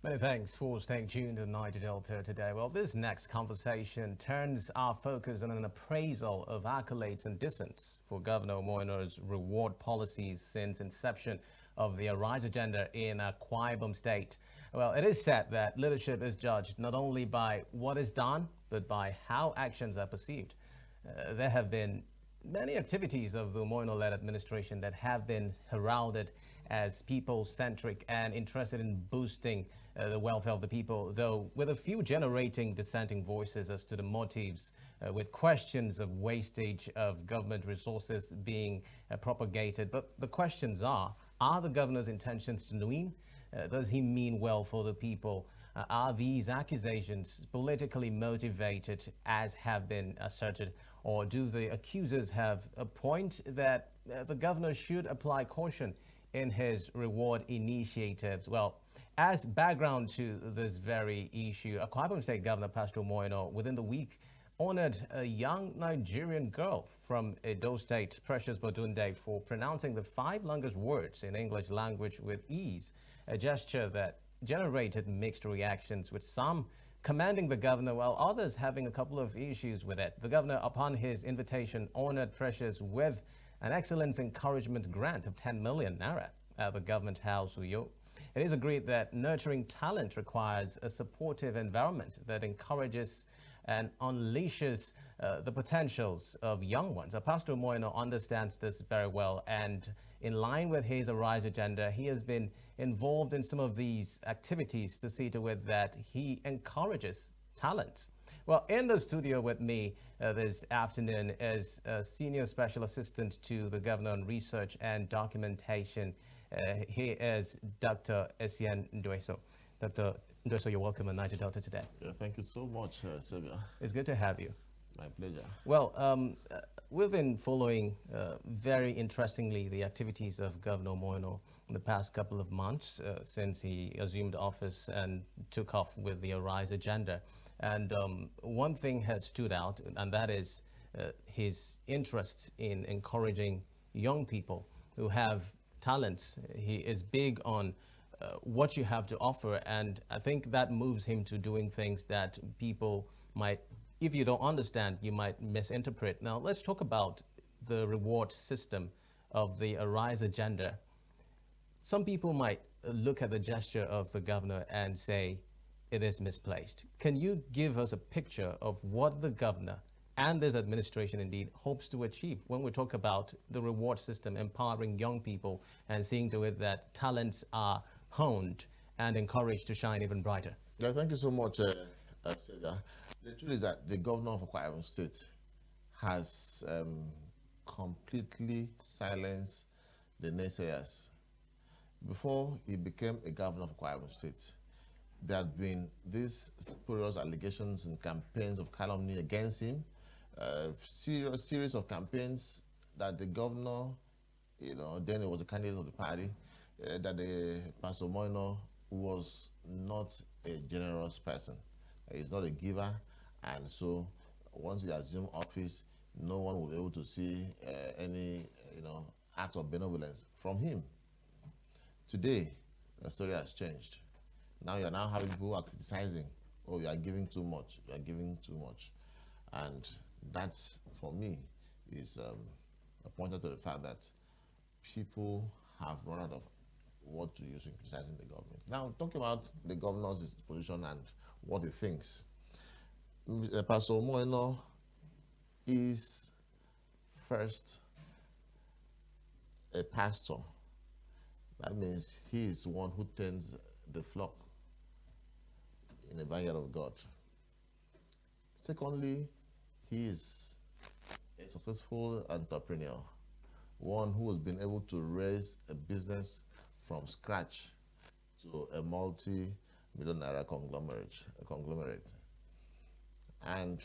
Many thanks for staying tuned to Niger Delta today. Well, this next conversation turns our focus on an appraisal of accolades and dissents for Governor Umo Eno's reward policies since inception of the Arise agenda in Akwa Ibom State. Well, it is said that leadership is judged not only by what is done, but by how actions are perceived. There have been many activities of the Umo Eno-led administration that have been heralded as people-centric and interested in boosting the welfare of the people, though with a few generating dissenting voices as to the motives, with questions of wastage of government resources being propagated. But the questions are the governor's intentions genuine? Does he mean well for the people? Are these accusations politically motivated, as have been asserted, or do the accusers have a point that the governor should apply caution in his reward initiatives? Well, as background to this very issue, Akwa Ibom State Governor Pastor Umo Eno within the week honored a young Nigerian girl from Edo State, Precious Bodunde, for pronouncing the 5 longest words in English language with ease, a gesture that generated mixed reactions, with some commending the governor while others having a couple of issues with it. The governor, upon his invitation, honored Precious with an excellence encouragement grant of 10 million naira at the government house, Uyo. It is agreed that nurturing talent requires a supportive environment that encourages and unleashes the potentials of young ones. Pastor Umo Eno understands this very well, and in line with his Arise agenda, he has been involved in some of these activities to see to it that he encourages talent. Well, in the studio with me this afternoon is a Senior Special Assistant to the Governor on Research and Documentation. He is Dr. Essien Ndueso. Dr. Ndueso, you're welcome on Niger Delta today. Yeah, thank you so much, Sylvia. It's good to have you. My pleasure. Well, we've been following very interestingly the activities of Governor Umo Eno in the past couple of months since he assumed office and took off with the Arise agenda. And one thing has stood out, and that is his interest in encouraging young people who have talents. He is big on what you have to offer, and I think that moves him to doing things that people might, if you don't understand, you might misinterpret. Now, let's talk about the reward system of the Arise agenda. Some people might look at the gesture of the governor and say it is misplaced. Can you give us a picture of what the governor and this administration indeed hopes to achieve when we talk about the reward system, empowering young people and seeing to it that talents are honed and encouraged to shine even brighter? Yeah, thank you so much, Sylvia. The truth is that the governor of Akwa Ibom State has completely silenced the naysayers. Before he became a governor of Akwa Ibom State, there had been these spurious allegations and campaigns of calumny against him, series of campaigns that the governor, then he was a candidate of the party, that the Pastor Umo Eno was not a generous person. He's not a giver, and so once he assumed office, no one would be able to see any, act of benevolence from him. Today, the story has changed. Now you're now having people who are criticizing, oh, you are giving too much, you are giving too much. And that, for me, is a pointer to the fact that people have run out of what to use in criticizing the government. Now, talking about the governor's position and what he thinks. Pastor Umo Eno is first a pastor. That means he is one who tends the flock in the vineyard of God. Secondly, he is a successful entrepreneur, one who has been able to raise a business from scratch to a multi-million naira conglomerate. And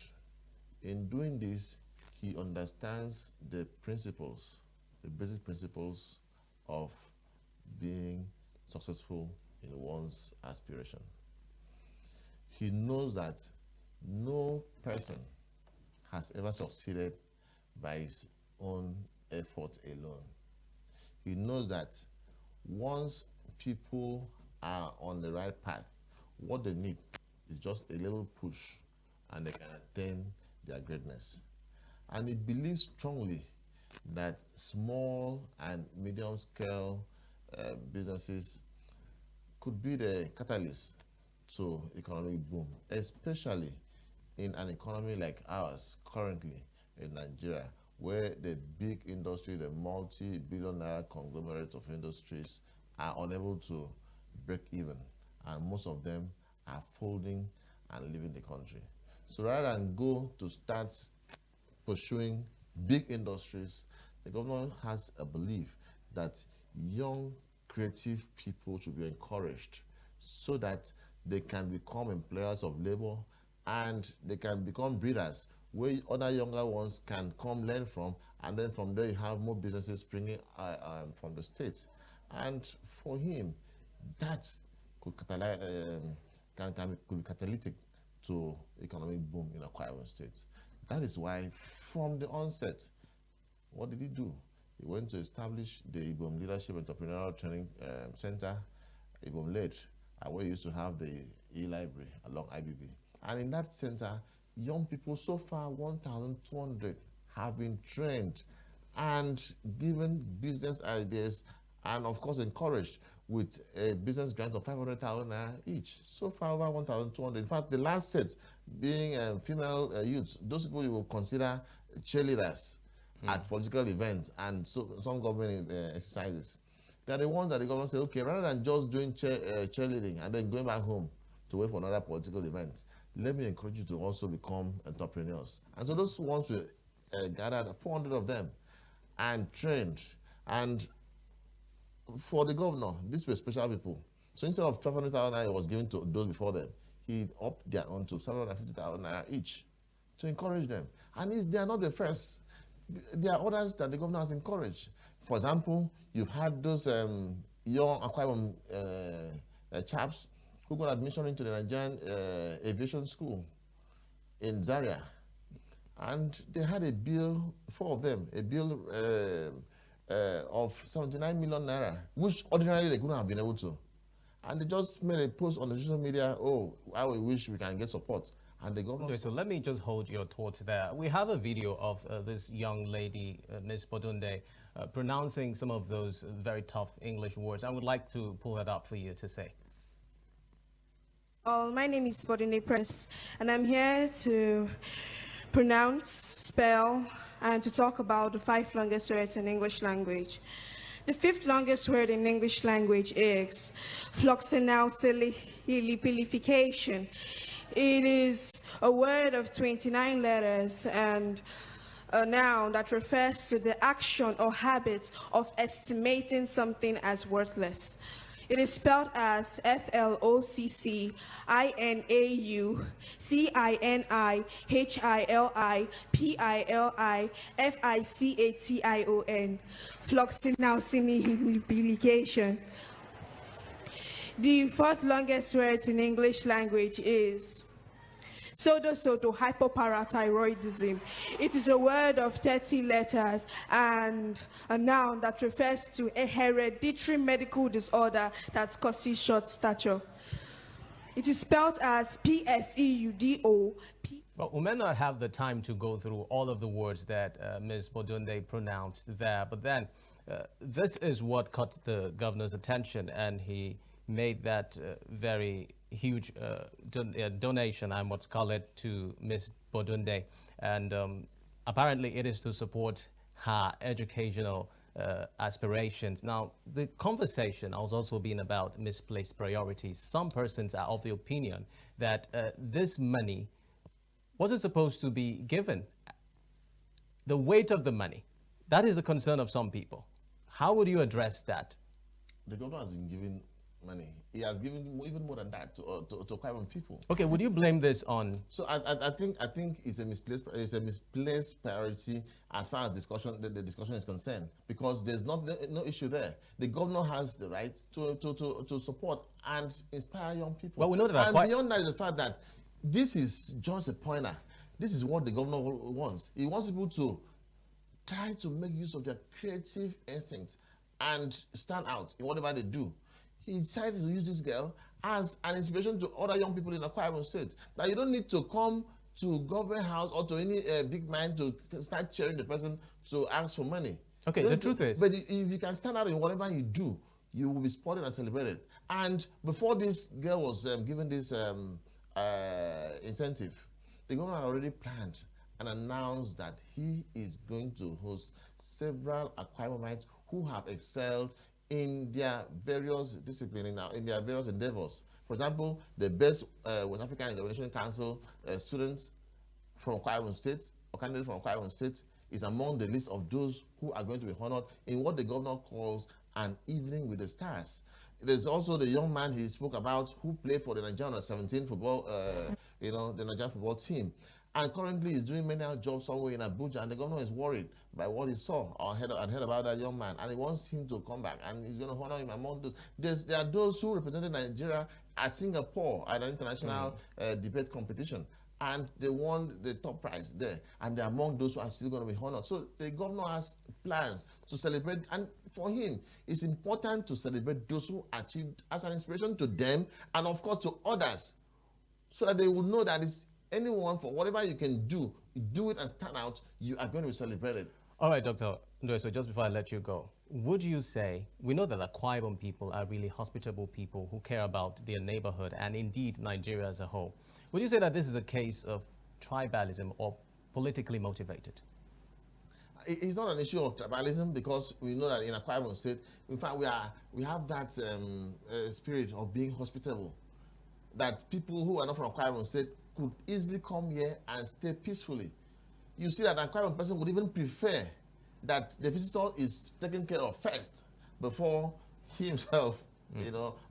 in doing this, he understands the principles, the basic principles of being successful in one's aspiration. He knows that no person has ever succeeded by his own effort alone. He knows that once people are on the right path, What they need is just a little push, and they can attain their greatness. And it believes strongly that small and medium-scale businesses could be the catalyst to economic boom, especially in an economy like ours currently in Nigeria, where the big industry, the multi-billion-dollar conglomerates of industries are unable to break even, and most of them are folding and leaving the country. So rather than go to start pursuing big industries, the government has a belief that young, creative people should be encouraged so that they can become employers of labor and they can become breeders where other younger ones can come learn from, and then from there you have more businesses springing from the state. And for him, that could could be catalytic to economic boom in Akwa Ibom State. That is why, from the onset, what did he do? He went to establish the Ibom Leadership Entrepreneurial Training Center, Ibom Late, where he used to have the e-library along IBB. And in that center, young people, so far 1,200, have been trained and given business ideas, and of course encouraged with a business grant of 500,000 naira each. So far over 1,200. In fact, the last set being female youths, those people you will consider cheerleaders at political events and so, some government exercises. They are the ones that the government said, okay, rather than just doing cheerleading and then going back home to wait for another political event, let me encourage you to also become entrepreneurs. And so those ones were gathered, 400 of them, and trained. And for the governor, these were special people. So instead of 500,000 naira he was given to those before them, he upped their own to 750,000 naira each to encourage them. And they are not the first. There are others that the governor has encouraged. For example, you've had those young Akwa Ibom chaps who got admission into the Nigerian aviation school in Zaria. And they had a bill, 4 of them, a bill of 79 million naira, which ordinarily they couldn't have been able to. And they just made a post on the social media, oh, I wish we can get support. And the government... Okay, so let me just hold your thoughts there. We have a video of this young lady, Ms. Bodunde, pronouncing some of those very tough English words. I would like to pull that up for you to say. My name is Bodunde Press, and I'm here to pronounce, spell, and to talk about the 5 longest words in English language. The 5th longest word in English language is floxinauxililification. It is a word of 29 letters and a noun that refers to the action or habit of estimating something as worthless. It is spelled as FLOCCINAUCINIHILIPILIFICATION. Floxinauxililification. The 4th longest word in English language is pseudo-hypoparathyroidism. It is a word of 30 letters and a noun that refers to a hereditary medical disorder that causes short stature. It is spelled as PSEUDO. Well, we may not have the time to go through all of the words that Ms. Bodunde pronounced there, but then this is what caught the governor's attention, and he made that very huge donation, I must call it, to Ms. Bodunde. And apparently it is to support her educational aspirations. Now, the conversation has also been about misplaced priorities. Some persons are of the opinion that this money wasn't supposed to be given. The weight of the money, that is the concern of some people. How would you address that? The governor has been giving money. He has given even more than that to Akwa Ibom people. Okay, would you blame this on? So I think it's a misplaced priority as far as the discussion is concerned, because there's no issue there. The governor has the right to support and inspire young people. Well, we know that. And beyond that is the fact that this is just a pointer. This is what the governor wants. He wants people to try to make use of their creative instincts and stand out in whatever they do. He decided to use this girl as an inspiration to other young people in Akwa Ibom State. That you don't need to come to government house or to any big man to start cheering the person to ask for money. Okay, the truth is... But if you can stand out in whatever you do, you will be spotted and celebrated. And before this girl was given this incentive, the governor had already planned and announced that he is going to host several Akwa Ibomites who have excelled in their various disciplines, in their various endeavors. For example, the best West African Examination Council students from Akwa Ibom State, or candidates from Akwa Ibom State, is among the list of those who are going to be honored in what the governor calls an evening with the stars. There's also the young man he spoke about who played for the Nigerian under-17 football, the Nigerian football team, and currently is doing many jobs somewhere in Abuja, and the governor is worried by what he saw or heard about that young man, and he wants him to come back, and he's going to honor him among those. There are those who represented Nigeria at Singapore at an international debate competition, and they won the top prize there, and they're among those who are still going to be honored. So the governor has plans to celebrate, and for him, it's important to celebrate those who achieved as an inspiration to them, and of course to others, so that they will know that it's anyone, for whatever you can do it and stand out, you are going to be celebrated. All right, Dr. Ndueso, just before I let you go, would you say, we know that Akwa Ibom people are really hospitable people who care about their neighborhood and indeed Nigeria as a whole. Would you say that this is a case of tribalism or politically motivated? It's not an issue of tribalism, because we know that in Akwa Ibom State, in fact, we have that spirit of being hospitable, that people who are not from Akwa Ibom State could easily come here and stay peacefully. You see that an Akwa Ibom person would even prefer that the visitor is taken care of first before he himself,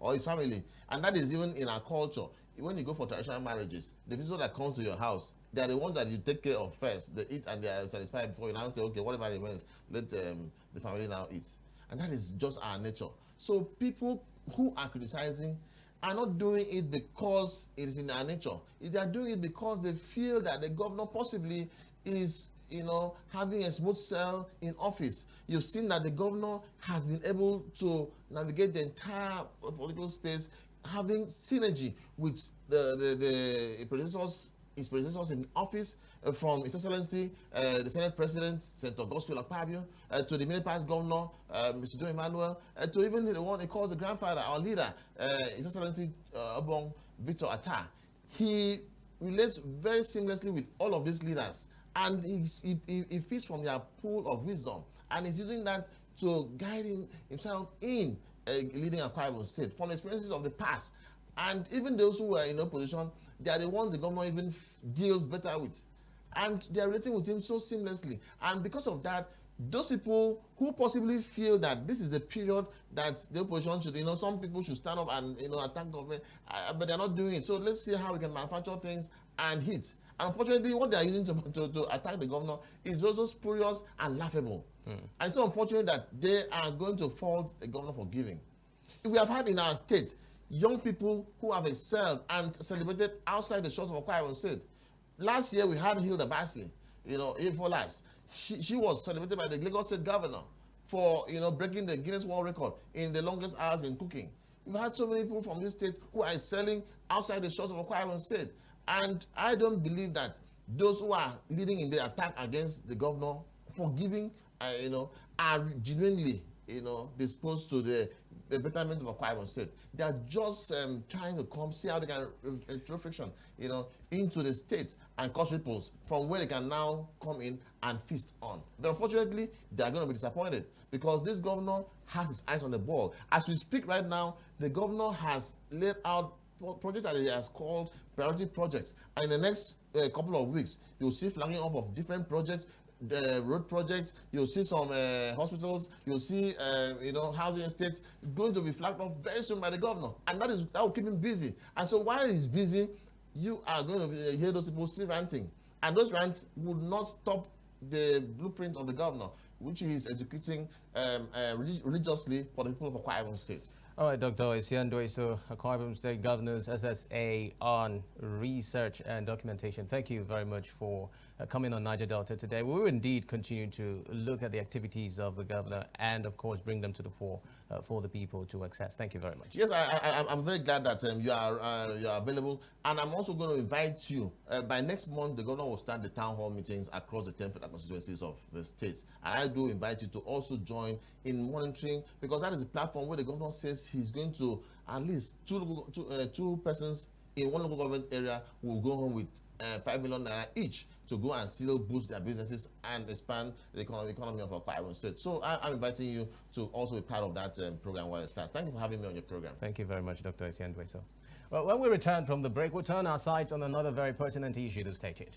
or his family. And that is even in our culture. When you go for traditional marriages, the visitors that come to your house, they are the ones that you take care of first. They eat and they are satisfied before you now say, okay, whatever remains, let the family now eat. And that is just our nature. So people who are criticizing are not doing it because it is in our nature. They are doing it because they feel that the governor possibly is, having a smooth sail in office. You've seen that the governor has been able to navigate the entire political space, having synergy with his predecessors in office, from His Excellency, the Senate President, Senator Gospel Akpabio, to the Middle Past Governor, Mr. Joe Emmanuel, to even the one he calls the grandfather, our leader, His Excellency Obong Victor Atta. He relates very seamlessly with all of these leaders, and he feeds from their pool of wisdom, and he's using that to guide himself in leading Akwa Ibom State from experiences of the past. And even those who are in opposition, they are the ones the governor even deals better with. And they are relating with him so seamlessly. And because of that, those people who possibly feel that this is the period that the opposition should, some people should stand up and, attack government, but they're not doing it. So let's see how we can manufacture things and hit. Unfortunately, what they are using to attack the governor is also spurious and laughable. And it's so unfortunate that they are going to fault the governor for giving. We have had in our state young people who have excelled and celebrated outside the shores of Akwa Ibom State. Last year, we had Hilda Bassi, before last. She was celebrated by the Lagos State Governor for, breaking the Guinness World Record in the longest hours in cooking. We've had so many people from this state who are excelling outside the shores of Akwa Ibom State. And I don't believe that those who are leading in the attack against the governor for giving, are genuinely, disposed to the betterment of Akwa Ibom State. They are just trying to come, see how they can throw friction, into the state and cause ripples from where they can now come in and feast on. But unfortunately, they are going to be disappointed because this governor has his eyes on the ball. As we speak right now, the governor has laid out projects that he has called priority projects. And in the next couple of weeks, you'll see flagging off of different projects, the road projects, you'll see some hospitals, you'll see housing estates going to be flagged off very soon by the governor, and that will keep him busy. And so while he's busy, you are going to hear those people still ranting, and those rants would not stop the blueprint of the governor, which he is executing religiously for the people of Akwa Ibom State. All right, Dr. Essien Ndueso, Akwa Ibom State Governor's SSA on research and documentation. Thank you very much for coming on Niger Delta today. We will indeed continue to look at the activities of the governor and, of course, bring them to the fore for the people to access. Thank you very much. Yes, I'm very glad that you are available, and I'm also going to invite you. By next month, the governor will start the town hall meetings across the 10 federal constituencies of the states, and I do invite you to also join in monitoring, because that is the platform where the governor says he's going to at least two persons in one local government area will go home with 5 million naira each to go and still boost their businesses and expand the economy of Akwa Ibom State. So I'm inviting you to also be part of that program while it starts. Thank you for having me on your program. Thank you very much, Dr. Essien Ndueso. Well, when we return from the break, we'll turn our sights on another very pertinent issue to stay tuned.